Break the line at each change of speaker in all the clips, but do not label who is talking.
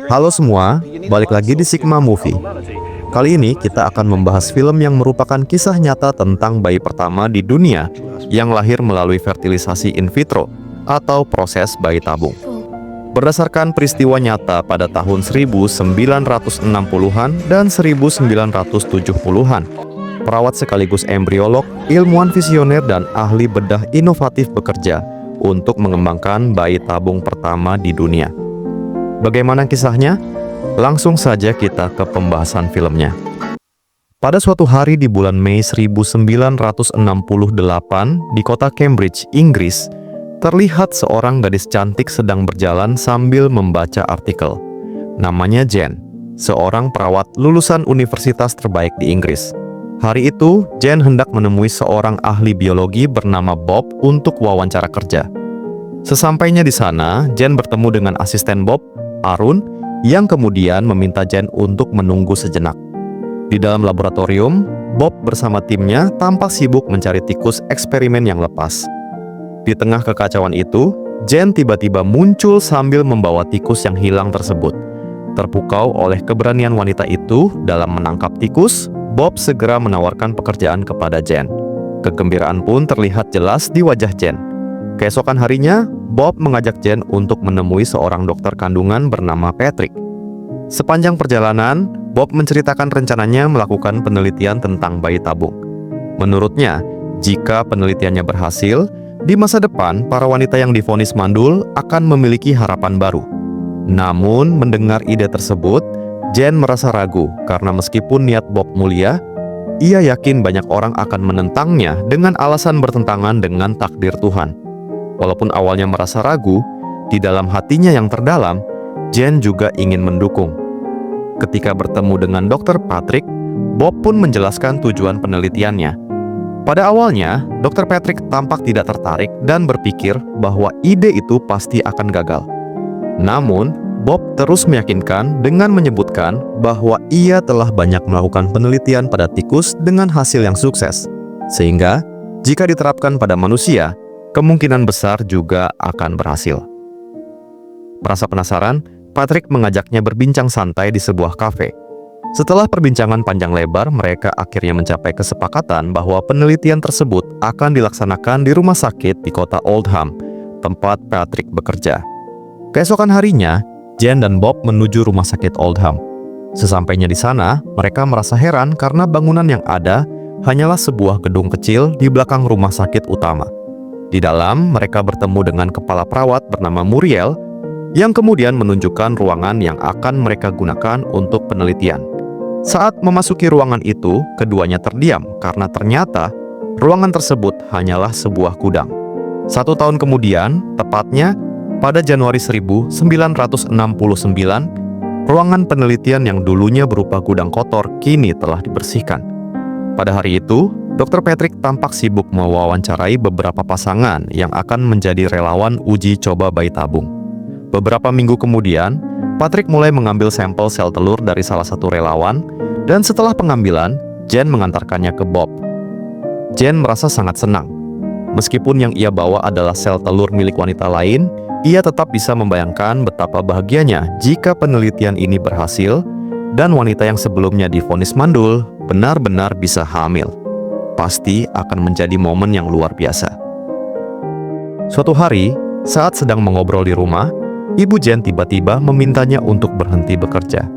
Halo semua, balik lagi di Sigma Movie. Kali ini kita akan membahas film yang merupakan kisah nyata tentang bayi pertama di dunia yang lahir melalui fertilisasi in vitro atau proses bayi tabung. Berdasarkan peristiwa nyata pada tahun 1960-an dan 1970-an, perawat sekaligus embriolog, ilmuwan visioner dan ahli bedah inovatif bekerja untuk mengembangkan bayi tabung pertama di dunia. Bagaimana kisahnya? Langsung saja kita ke pembahasan filmnya. Pada suatu hari di bulan Mei 1968 di kota Cambridge, Inggris, terlihat seorang gadis cantik sedang berjalan sambil membaca artikel. Namanya Jane, seorang perawat lulusan universitas terbaik di Inggris. Hari itu, Jane hendak menemui seorang ahli biologi bernama Bob untuk wawancara kerja. Sesampainya di sana, Jane bertemu dengan asisten Bob, Arun, yang kemudian meminta Jane untuk menunggu sejenak. Di dalam laboratorium, Bob bersama timnya tampak sibuk mencari tikus eksperimen yang lepas. Di tengah kekacauan itu, Jane tiba-tiba muncul sambil membawa tikus yang hilang tersebut. Terpukau oleh keberanian wanita itu dalam menangkap tikus, Bob segera menawarkan pekerjaan kepada Jane. Kegembiraan pun terlihat jelas di wajah Jane. Keesokan harinya, Bob mengajak Jane untuk menemui seorang dokter kandungan bernama Patrick. Sepanjang perjalanan, Bob menceritakan rencananya melakukan penelitian tentang bayi tabung. Menurutnya, jika penelitiannya berhasil, di masa depan para wanita yang divonis mandul akan memiliki harapan baru. Namun, mendengar ide tersebut, Jane merasa ragu karena meskipun niat Bob mulia, ia yakin banyak orang akan menentangnya dengan alasan bertentangan dengan takdir Tuhan. Walaupun awalnya merasa ragu, di dalam hatinya yang terdalam, Jane juga ingin mendukung. Ketika bertemu dengan Dr. Patrick, Bob pun menjelaskan tujuan penelitiannya. Pada awalnya, Dr. Patrick tampak tidak tertarik dan berpikir bahwa ide itu pasti akan gagal. Namun, Bob terus meyakinkan dengan menyebutkan bahwa ia telah banyak melakukan penelitian pada tikus dengan hasil yang sukses. Sehingga, jika diterapkan pada manusia, kemungkinan besar juga akan berhasil. Merasa penasaran, Patrick mengajaknya berbincang santai di sebuah kafe. Setelah perbincangan panjang lebar, mereka akhirnya mencapai kesepakatan bahwa penelitian tersebut akan dilaksanakan di rumah sakit di kota Oldham, tempat Patrick bekerja. Keesokan harinya, Jane dan Bob menuju rumah sakit Oldham. Sesampainya di sana, mereka merasa heran karena bangunan yang ada hanyalah sebuah gedung kecil di belakang rumah sakit utama. Di dalam, mereka bertemu dengan kepala perawat bernama Muriel, yang kemudian menunjukkan ruangan yang akan mereka gunakan untuk penelitian. Saat memasuki ruangan itu, keduanya terdiam karena ternyata ruangan tersebut hanyalah sebuah gudang. 1 tahun kemudian, tepatnya pada Januari 1969, ruangan penelitian yang dulunya berupa gudang kotor kini telah dibersihkan. Pada hari itu, Dr. Patrick tampak sibuk mewawancarai beberapa pasangan yang akan menjadi relawan uji coba bayi tabung. Beberapa minggu kemudian, Patrick mulai mengambil sampel sel telur dari salah satu relawan, dan setelah pengambilan, Jane mengantarkannya ke Bob. Jane merasa sangat senang. Meskipun yang ia bawa adalah sel telur milik wanita lain, ia tetap bisa membayangkan betapa bahagianya jika penelitian ini berhasil, dan wanita yang sebelumnya divonis mandul benar-benar bisa hamil. Pasti akan menjadi momen yang luar biasa. Suatu hari, saat sedang mengobrol di rumah, ibu Jane tiba-tiba memintanya untuk berhenti bekerja.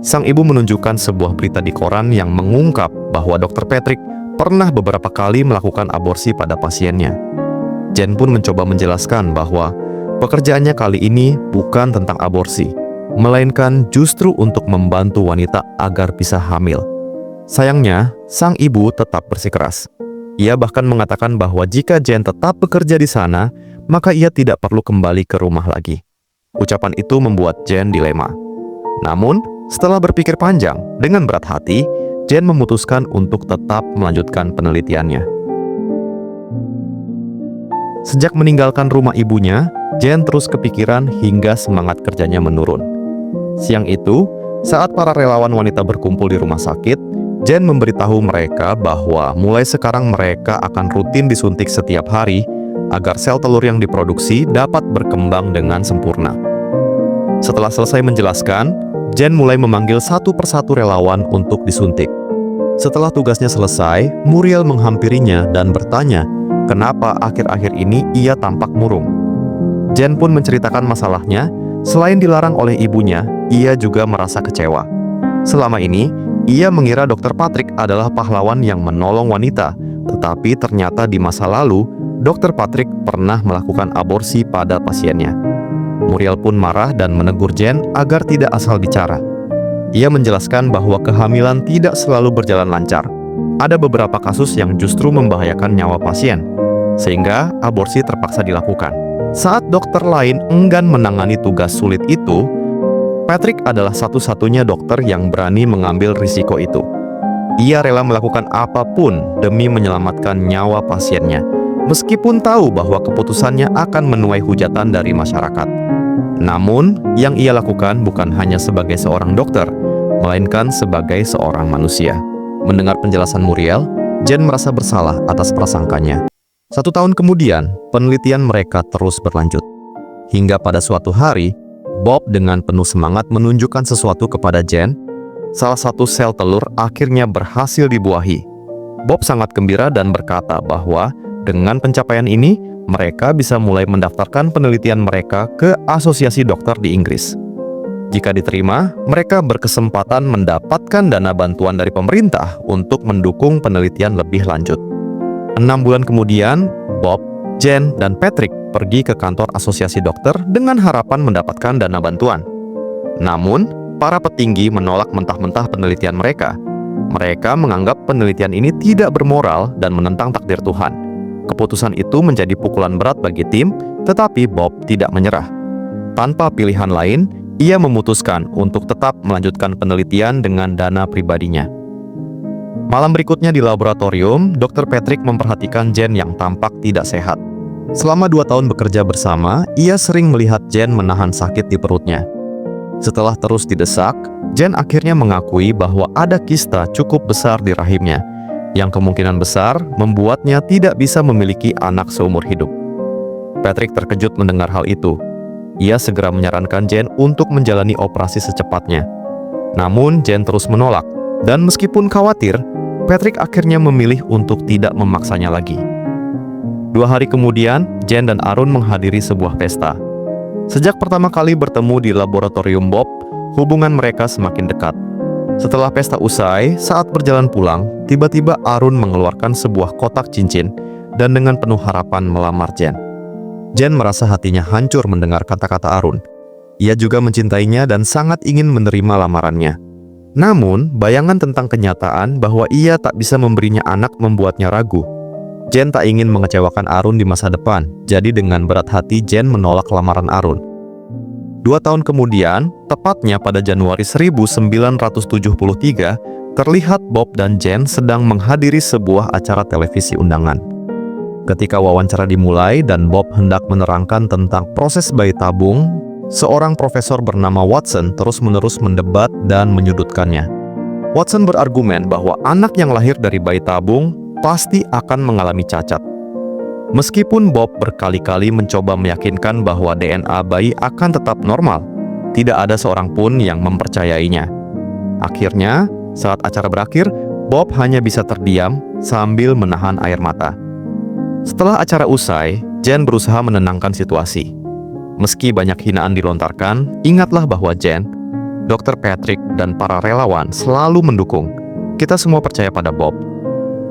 Sang ibu menunjukkan sebuah berita di koran yang mengungkap bahwa Dr. Patrick pernah beberapa kali melakukan aborsi pada pasiennya. Jane pun mencoba menjelaskan bahwa pekerjaannya kali ini bukan tentang aborsi, melainkan justru untuk membantu wanita agar bisa hamil. Sayangnya, sang ibu tetap bersikeras. Ia bahkan mengatakan bahwa jika Jane tetap bekerja di sana, maka ia tidak perlu kembali ke rumah lagi. Ucapan itu membuat Jane dilema. Namun, setelah berpikir panjang, dengan berat hati, Jane memutuskan untuk tetap melanjutkan penelitiannya. Sejak meninggalkan rumah ibunya, Jane terus kepikiran hingga semangat kerjanya menurun. Siang itu, saat para relawan wanita berkumpul di rumah sakit, Jane memberitahu mereka bahwa mulai sekarang mereka akan rutin disuntik setiap hari agar sel telur yang diproduksi dapat berkembang dengan sempurna. Setelah selesai menjelaskan, Jen mulai memanggil satu persatu relawan untuk disuntik. Setelah tugasnya selesai, Muriel menghampirinya dan bertanya, kenapa akhir-akhir ini ia tampak murung. Jen pun menceritakan masalahnya. Selain dilarang oleh ibunya, ia juga merasa kecewa. Selama ini, ia mengira Dr. Patrick adalah pahlawan yang menolong wanita, tetapi ternyata di masa lalu, Dr. Patrick pernah melakukan aborsi pada pasiennya. Muriel pun marah dan menegur Jen agar tidak asal bicara. Ia menjelaskan bahwa kehamilan tidak selalu berjalan lancar. Ada beberapa kasus yang justru membahayakan nyawa pasien, sehingga aborsi terpaksa dilakukan. Saat dokter lain enggan menangani tugas sulit itu, Patrick adalah satu-satunya dokter yang berani mengambil risiko itu. Ia rela melakukan apapun demi menyelamatkan nyawa pasiennya, meskipun tahu bahwa keputusannya akan menuai hujatan dari masyarakat. Namun, yang ia lakukan bukan hanya sebagai seorang dokter, melainkan sebagai seorang manusia. Mendengar penjelasan Muriel, Jen merasa bersalah atas prasangkanya. 1 tahun kemudian, penelitian mereka terus berlanjut. Hingga pada suatu hari, Bob dengan penuh semangat menunjukkan sesuatu kepada Jen. Salah satu sel telur akhirnya berhasil dibuahi. Bob sangat gembira dan berkata bahwa dengan pencapaian ini, mereka bisa mulai mendaftarkan penelitian mereka ke Asosiasi Dokter di Inggris. Jika diterima, mereka berkesempatan mendapatkan dana bantuan dari pemerintah untuk mendukung penelitian lebih lanjut. 6 bulan kemudian, Bob, Jen, dan Patrick pergi ke kantor Asosiasi Dokter dengan harapan mendapatkan dana bantuan. Namun, para petinggi menolak mentah-mentah penelitian mereka. Mereka menganggap penelitian ini tidak bermoral dan menentang takdir Tuhan. Keputusan itu menjadi pukulan berat bagi tim, tetapi Bob tidak menyerah. Tanpa pilihan lain, ia memutuskan untuk tetap melanjutkan penelitian dengan dana pribadinya. Malam berikutnya di laboratorium, Dr. Patrick memperhatikan Jen yang tampak tidak sehat. Selama 2 tahun bekerja bersama, ia sering melihat Jen menahan sakit di perutnya. Setelah terus didesak, Jen akhirnya mengakui bahwa ada kista cukup besar di rahimnya, yang kemungkinan besar membuatnya tidak bisa memiliki anak seumur hidup. Patrick terkejut mendengar hal itu. Ia segera menyarankan Jen untuk menjalani operasi secepatnya. Namun, Jen terus menolak, dan meskipun khawatir, Patrick akhirnya memilih untuk tidak memaksanya lagi. 2 hari kemudian, Jen dan Arun menghadiri sebuah pesta. Sejak pertama kali bertemu di laboratorium Bob, hubungan mereka semakin dekat. Setelah pesta usai, saat berjalan pulang, tiba-tiba Arun mengeluarkan sebuah kotak cincin dan dengan penuh harapan melamar Jen. Jen merasa hatinya hancur mendengar kata-kata Arun. Ia juga mencintainya dan sangat ingin menerima lamarannya. Namun, bayangan tentang kenyataan bahwa ia tak bisa memberinya anak membuatnya ragu. Jen tak ingin mengecewakan Arun di masa depan, jadi dengan berat hati Jen menolak lamaran Arun. 2 tahun kemudian, tepatnya pada Januari 1973, terlihat Bob dan Jen sedang menghadiri sebuah acara televisi undangan. Ketika wawancara dimulai dan Bob hendak menerangkan tentang proses bayi tabung, seorang profesor bernama Watson terus-menerus mendebat dan menyudutkannya. Watson berargumen bahwa anak yang lahir dari bayi tabung pasti akan mengalami cacat. Meskipun Bob berkali-kali mencoba meyakinkan bahwa DNA bayi akan tetap normal, tidak ada seorang pun yang mempercayainya. Akhirnya, saat acara berakhir, Bob hanya bisa terdiam sambil menahan air mata. Setelah acara usai, Jen berusaha menenangkan situasi. Meski banyak hinaan dilontarkan, ingatlah bahwa Jen, Dr. Patrick, dan para relawan selalu mendukung. Kita semua percaya pada Bob.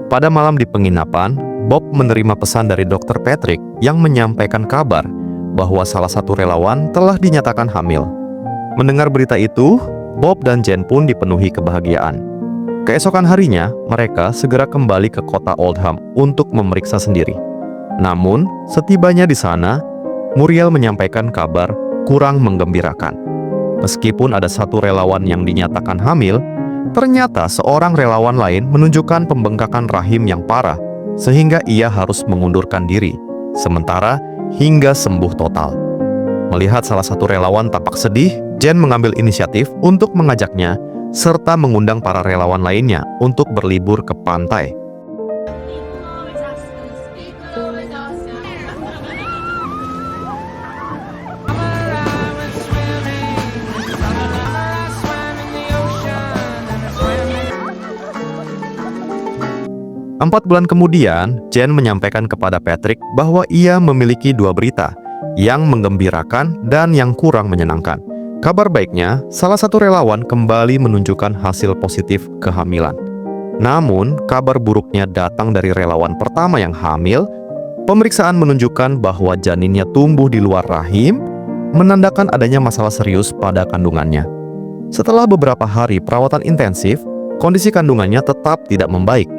Pada malam di penginapan, Bob menerima pesan dari Dr. Patrick yang menyampaikan kabar bahwa salah satu relawan telah dinyatakan hamil. Mendengar berita itu, Bob dan Jen pun dipenuhi kebahagiaan. Keesokan harinya, mereka segera kembali ke kota Oldham untuk memeriksa sendiri. Namun, setibanya di sana, Muriel menyampaikan kabar kurang menggembirakan. Meskipun ada satu relawan yang dinyatakan hamil, ternyata seorang relawan lain menunjukkan pembengkakan rahim yang parah, sehingga ia harus mengundurkan diri, sementara hingga sembuh total. Melihat salah satu relawan tampak sedih, Jen mengambil inisiatif untuk mengajaknya, serta mengundang para relawan lainnya untuk berlibur ke pantai. 4 bulan kemudian, Jen menyampaikan kepada Patrick bahwa ia memiliki 2 berita, yang menggembirakan dan yang kurang menyenangkan. Kabar baiknya, salah satu relawan kembali menunjukkan hasil positif kehamilan. Namun, kabar buruknya datang dari relawan pertama yang hamil. Pemeriksaan menunjukkan bahwa janinnya tumbuh di luar rahim, menandakan adanya masalah serius pada kandungannya. Setelah beberapa hari perawatan intensif, kondisi kandungannya tetap tidak membaik.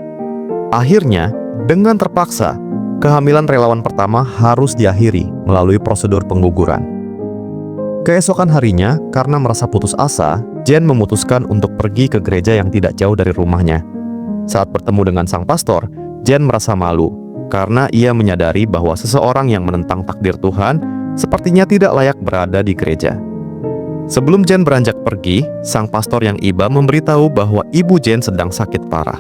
Akhirnya, dengan terpaksa, kehamilan relawan pertama harus diakhiri melalui prosedur pengguguran. Keesokan harinya, karena merasa putus asa, Jen memutuskan untuk pergi ke gereja yang tidak jauh dari rumahnya. Saat bertemu dengan sang pastor, Jen merasa malu karena ia menyadari bahwa seseorang yang menentang takdir Tuhan sepertinya tidak layak berada di gereja. Sebelum Jen beranjak pergi, sang pastor yang iba memberitahu bahwa ibu Jen sedang sakit parah.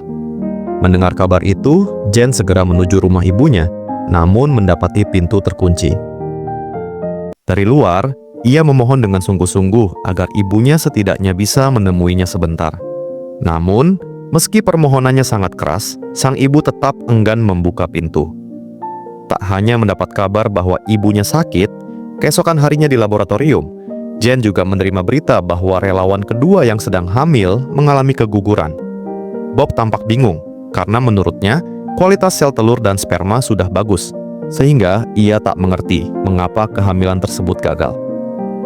Mendengar kabar itu, Jen segera menuju rumah ibunya, namun mendapati pintu terkunci. Dari luar, ia memohon dengan sungguh-sungguh agar ibunya setidaknya bisa menemuinya sebentar. Namun, meski permohonannya sangat keras, sang ibu tetap enggan membuka pintu. Tak hanya mendapat kabar bahwa ibunya sakit, keesokan harinya di laboratorium, Jen juga menerima berita bahwa relawan kedua yang sedang hamil mengalami keguguran. Bob tampak bingung, karena menurutnya kualitas sel telur dan sperma sudah bagus, sehingga ia tak mengerti mengapa kehamilan tersebut gagal.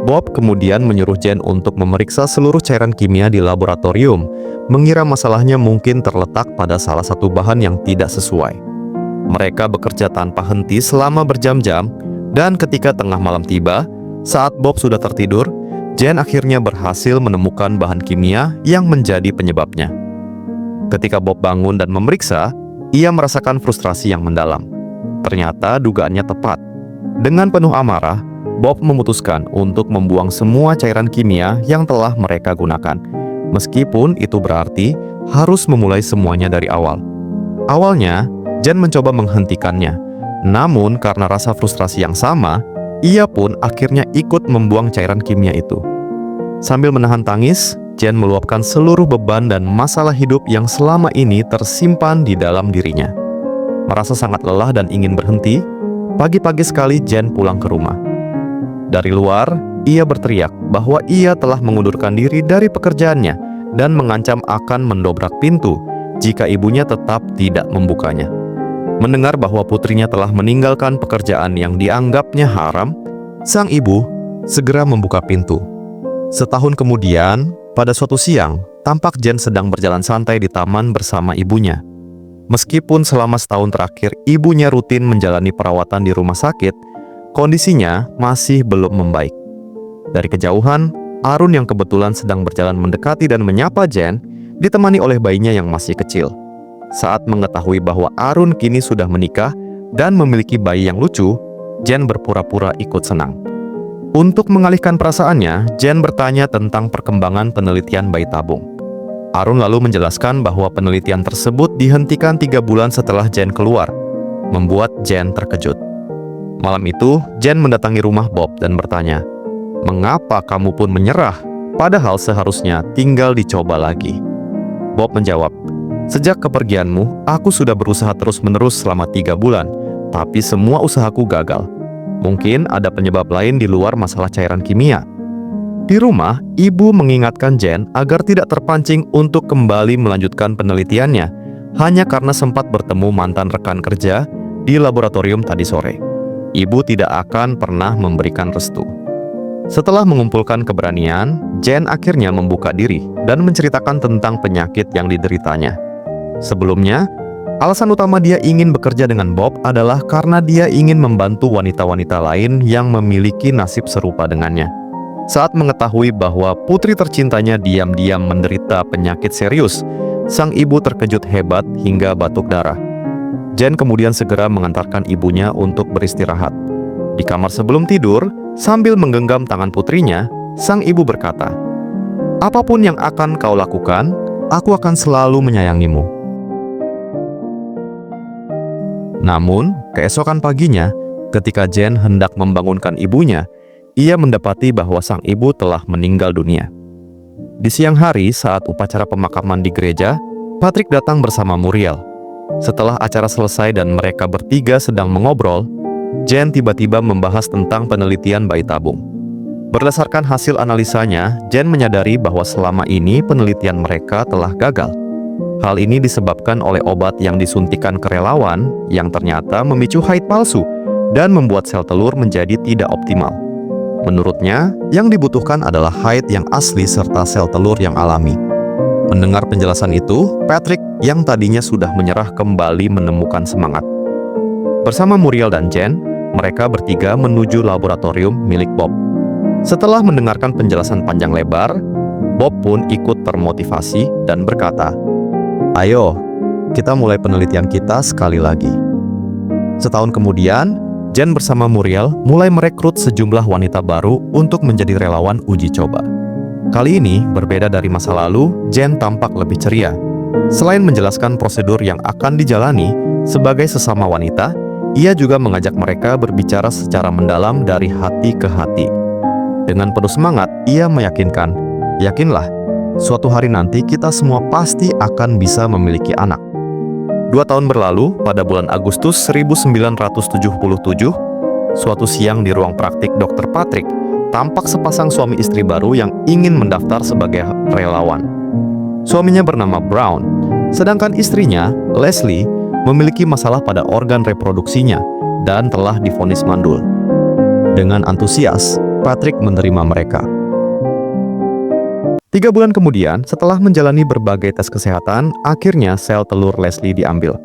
Bob kemudian menyuruh Jen untuk memeriksa seluruh cairan kimia di laboratorium, mengira masalahnya mungkin terletak pada salah satu bahan yang tidak sesuai. Mereka bekerja tanpa henti selama berjam-jam, dan ketika tengah malam tiba, saat Bob sudah tertidur, Jen akhirnya berhasil menemukan bahan kimia yang menjadi penyebabnya. Ketika Bob bangun dan memeriksa, ia merasakan frustrasi yang mendalam. Ternyata dugaannya tepat. Dengan penuh amarah, Bob memutuskan untuk membuang semua cairan kimia yang telah mereka gunakan, meskipun itu berarti harus memulai semuanya dari awal. Awalnya, Jen mencoba menghentikannya, namun karena rasa frustrasi yang sama, ia pun akhirnya ikut membuang cairan kimia itu. Sambil menahan tangis, Jen meluapkan seluruh beban dan masalah hidup yang selama ini tersimpan di dalam dirinya. Merasa sangat lelah dan ingin berhenti, pagi-pagi sekali Jen pulang ke rumah. Dari luar, ia berteriak bahwa ia telah mengundurkan diri dari pekerjaannya dan mengancam akan mendobrak pintu jika ibunya tetap tidak membukanya. Mendengar bahwa putrinya telah meninggalkan pekerjaan yang dianggapnya haram, sang ibu segera membuka pintu. Setahun kemudian, pada suatu siang, tampak Jen sedang berjalan santai di taman bersama ibunya. Meskipun selama setahun terakhir ibunya rutin menjalani perawatan di rumah sakit, kondisinya masih belum membaik. Dari kejauhan, Arun yang kebetulan sedang berjalan mendekati dan menyapa Jen, ditemani oleh bayinya yang masih kecil. Saat mengetahui bahwa Arun kini sudah menikah dan memiliki bayi yang lucu, Jen berpura-pura ikut senang. Untuk mengalihkan perasaannya, Jen bertanya tentang perkembangan penelitian bayi tabung. Arun lalu menjelaskan bahwa penelitian tersebut dihentikan 3 bulan setelah Jen keluar, membuat Jen terkejut. Malam itu, Jen mendatangi rumah Bob dan bertanya, "Mengapa kamu pun menyerah, padahal seharusnya tinggal dicoba lagi?" Bob menjawab, "Sejak kepergianmu, aku sudah berusaha terus-menerus selama 3 bulan, tapi semua usahaku gagal. Mungkin ada penyebab lain di luar masalah cairan kimia." Di rumah, ibu mengingatkan Jen agar tidak terpancing untuk kembali melanjutkan penelitiannya, hanya karena sempat bertemu mantan rekan kerja di laboratorium tadi sore. Ibu tidak akan pernah memberikan restu. Setelah mengumpulkan keberanian, Jen akhirnya membuka diri dan menceritakan tentang penyakit yang dideritanya. Sebelumnya, alasan utama dia ingin bekerja dengan Bob adalah karena dia ingin membantu wanita-wanita lain yang memiliki nasib serupa dengannya. Saat mengetahui bahwa putri tercintanya diam-diam menderita penyakit serius, sang ibu terkejut hebat hingga batuk darah. Jen kemudian segera mengantarkan ibunya untuk beristirahat. Di kamar sebelum tidur, sambil menggenggam tangan putrinya, sang ibu berkata, "Apapun yang akan kau lakukan, aku akan selalu menyayangimu." Namun, keesokan paginya, ketika Jen hendak membangunkan ibunya, ia mendapati bahwa sang ibu telah meninggal dunia. Di siang hari saat upacara pemakaman di gereja, Patrick datang bersama Muriel. Setelah acara selesai dan mereka bertiga sedang mengobrol, Jen tiba-tiba membahas tentang penelitian bayi tabung. Berdasarkan hasil analisanya, Jen menyadari bahwa selama ini penelitian mereka telah gagal. Hal ini disebabkan oleh obat yang disuntikan ke relawan yang ternyata memicu haid palsu dan membuat sel telur menjadi tidak optimal. Menurutnya, yang dibutuhkan adalah haid yang asli serta sel telur yang alami. Mendengar penjelasan itu, Patrick yang tadinya sudah menyerah kembali menemukan semangat. Bersama Muriel dan Jen, mereka bertiga menuju laboratorium milik Bob. Setelah mendengarkan penjelasan panjang lebar, Bob pun ikut termotivasi dan berkata, "Ayo, kita mulai penelitian kita sekali lagi." Setahun kemudian, Jen bersama Muriel mulai merekrut sejumlah wanita baru untuk menjadi relawan uji coba. Kali ini, berbeda dari masa lalu, Jen tampak lebih ceria. Selain menjelaskan prosedur yang akan dijalani sebagai sesama wanita, ia juga mengajak mereka berbicara secara mendalam dari hati ke hati. Dengan penuh semangat, ia meyakinkan, "Yakinlah, suatu hari nanti kita semua pasti akan bisa memiliki anak." 2 tahun berlalu, pada bulan Agustus 1977, suatu siang di ruang praktik Dr. Patrick, tampak sepasang suami istri baru yang ingin mendaftar sebagai relawan. Suaminya bernama Brown, sedangkan istrinya, Leslie, memiliki masalah pada organ reproduksinya dan telah divonis mandul. Dengan antusias, Patrick menerima mereka. 3 bulan kemudian, setelah menjalani berbagai tes kesehatan, akhirnya sel telur Leslie diambil.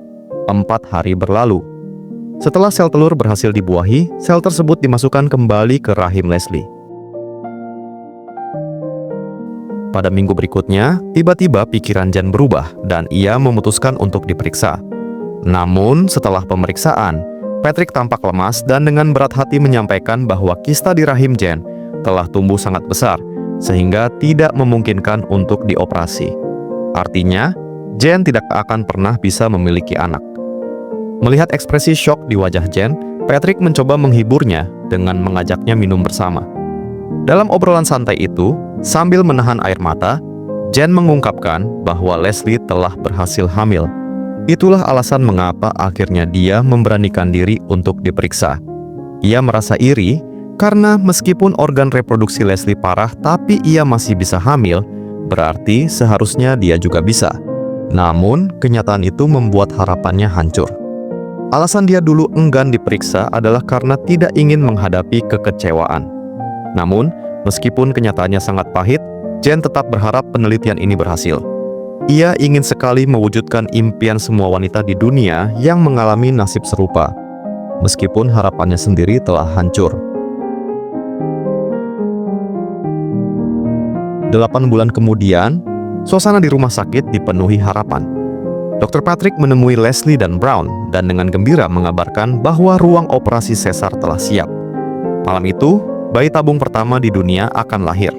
4 hari berlalu. Setelah sel telur berhasil dibuahi, sel tersebut dimasukkan kembali ke rahim Leslie. Pada minggu berikutnya, tiba-tiba pikiran Jen berubah dan ia memutuskan untuk diperiksa. Namun, setelah pemeriksaan, Patrick tampak lemas dan dengan berat hati menyampaikan bahwa kista di rahim Jen telah tumbuh sangat besar, sehingga tidak memungkinkan untuk dioperasi. Artinya, Jen tidak akan pernah bisa memiliki anak. Melihat ekspresi syok di wajah Jen, Patrick mencoba menghiburnya dengan mengajaknya minum bersama. Dalam obrolan santai itu, sambil menahan air mata, Jen mengungkapkan bahwa Leslie telah berhasil hamil. Itulah alasan mengapa akhirnya dia memberanikan diri untuk diperiksa. Ia merasa iri karena meskipun organ reproduksi Leslie parah tapi ia masih bisa hamil, berarti seharusnya dia juga bisa. Namun, kenyataan itu membuat harapannya hancur. Alasan dia dulu enggan diperiksa adalah karena tidak ingin menghadapi kekecewaan. Namun, meskipun kenyataannya sangat pahit, Jen tetap berharap penelitian ini berhasil. Ia ingin sekali mewujudkan impian semua wanita di dunia yang mengalami nasib serupa, meskipun harapannya sendiri telah hancur. 8 bulan kemudian, suasana di rumah sakit dipenuhi harapan. Dr. Patrick menemui Leslie dan Brown dan dengan gembira mengabarkan bahwa ruang operasi sesar telah siap. Malam itu, bayi tabung pertama di dunia akan lahir.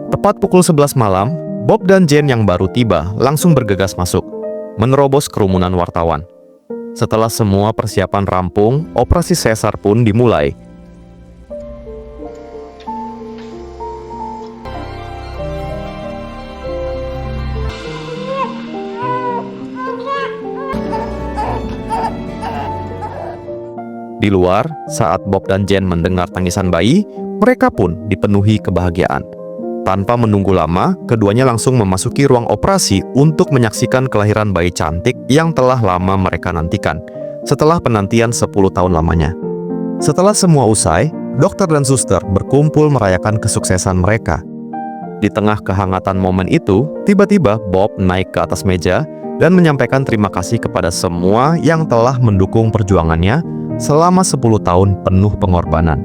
Tepat pukul 11 malam, Bob dan Jen yang baru tiba langsung bergegas masuk, menerobos kerumunan wartawan. Setelah semua persiapan rampung, operasi sesar pun dimulai. Di luar, saat Bob dan Jen mendengar tangisan bayi, mereka pun dipenuhi kebahagiaan. Tanpa menunggu lama, keduanya langsung memasuki ruang operasi untuk menyaksikan kelahiran bayi cantik yang telah lama mereka nantikan, setelah penantian 10 tahun lamanya. Setelah semua usai, dokter dan suster berkumpul merayakan kesuksesan mereka. Di tengah kehangatan momen itu, tiba-tiba Bob naik ke atas meja dan menyampaikan terima kasih kepada semua yang telah mendukung perjuangannya selama 10 tahun penuh pengorbanan.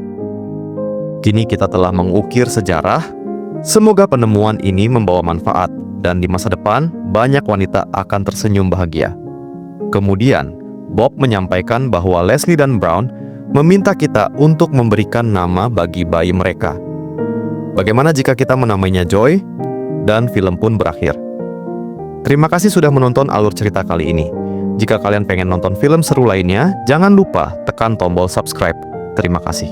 Kini kita telah mengukir sejarah. Semoga penemuan ini membawa manfaat dan di masa depan banyak wanita akan tersenyum bahagia. Kemudian, Bob menyampaikan bahwa Leslie dan Brown meminta kita untuk memberikan nama bagi bayi mereka. Bagaimana jika kita menamainya Joy? Dan film pun berakhir. Terima kasih sudah menonton alur cerita kali ini. Jika kalian pengen nonton film seru lainnya, jangan lupa tekan tombol subscribe. Terima kasih.